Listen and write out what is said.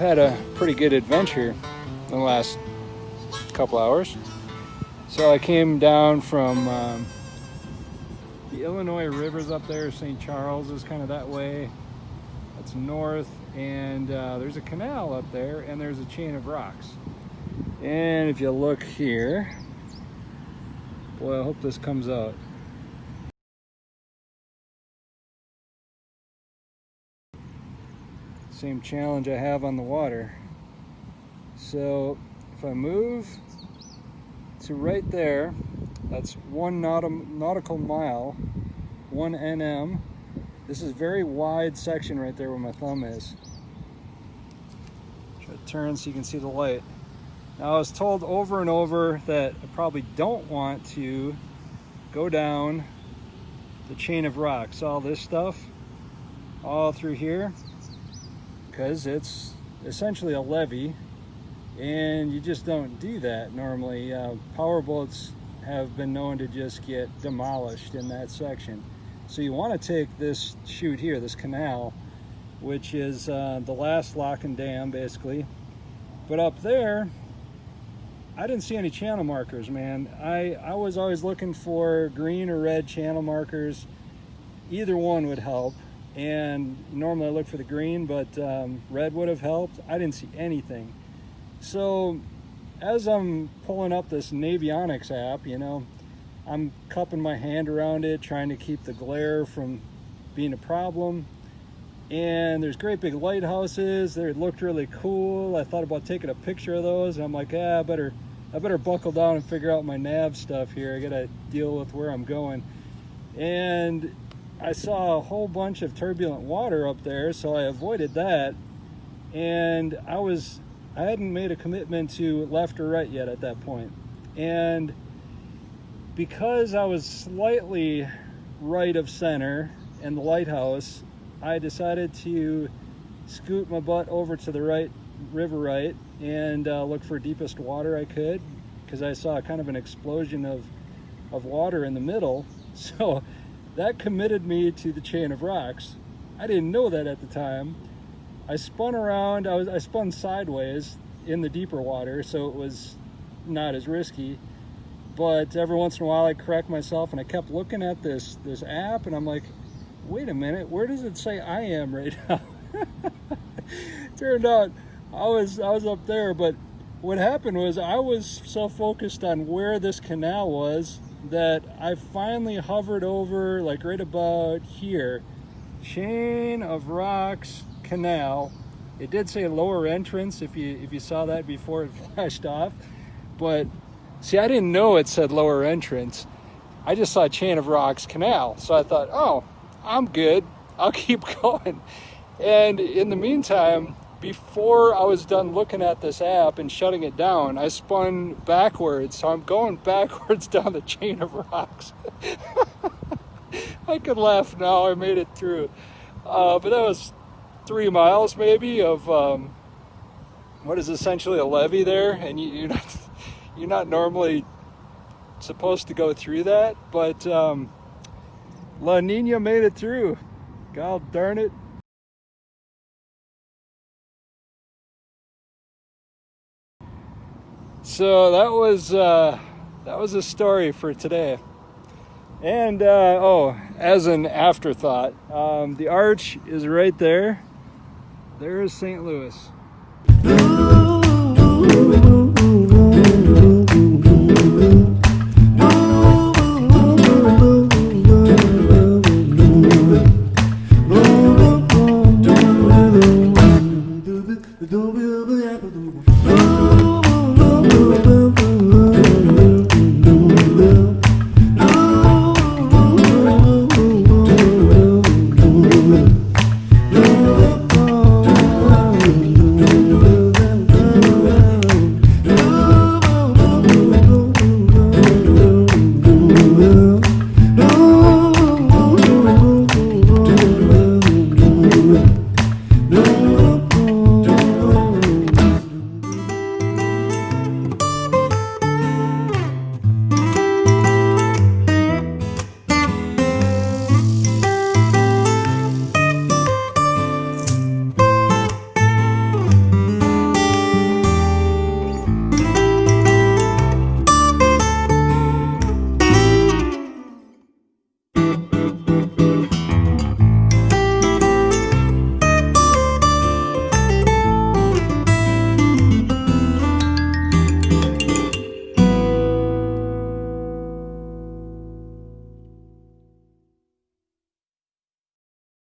had a pretty good adventure in the last couple hours. So I came down from the Illinois rivers up there. St. Charles is kind of that way. That's north, and there's a canal up there, and there's a chain of rocks. And if you look here, boy, I hope this comes out. Same challenge I have on the water. So if I move to right there, that's 1 nautical mile, 1 nm. This is a very wide section right there where my thumb is. Try to turn so you can see the light. Now I was told over and over that I probably don't want to go down the chain of rocks, all this stuff, all through here, because it's essentially a levee, and you just don't do that normally. Power boats have been known to just get demolished in that section. So you want to take this chute here, this canal, which is the last lock and dam basically. But up there, I didn't see any channel markers, man. I was always looking for green or red channel markers. Either one would help. And normally I look for the green, but red would have helped. I didn't see anything. So as I'm pulling up this Navionics app, you know, I'm cupping my hand around it, trying to keep the glare from being a problem. And there's great big lighthouses. They looked really cool. I thought about taking a picture of those, and I'm like, I better buckle down and figure out my nav stuff here. I gotta deal with where I'm going. And I saw a whole bunch of turbulent water up there, so I avoided that. And I hadn't made a commitment to left or right yet at that point. And because I was slightly right of center in the lighthouse, I decided to scoot my butt over to the right, river right, and look for deepest water I could, because I saw kind of an explosion of water in the middle. So that committed me to the chain of rocks. I didn't know that at the time. I spun around, I spun sideways in the deeper water, so it was not as risky. But every once in a while I correct myself, and I kept looking at this app, and I'm like, wait a minute, where does it say I am right now? Turned out I was up there, but what happened was I was so focused on where this canal was that I finally hovered over, like right about here, chain of rocks canal. It did say lower entrance if you saw that before it flashed off, but see, I didn't know it said lower entrance. I just saw chain of rocks canal, so I thought, oh, I'm good, I'll keep going. And in the meantime, before I was done looking at this app and shutting it down, I spun backwards, so I'm going backwards down the chain of rocks. I could laugh now, I made it through. But that was 3 miles maybe of what is essentially a levee there, and you're not normally supposed to go through that, but La Nina made it through. God darn it. So that was a story for today. And as an afterthought, the arch is right there. There is St. Louis.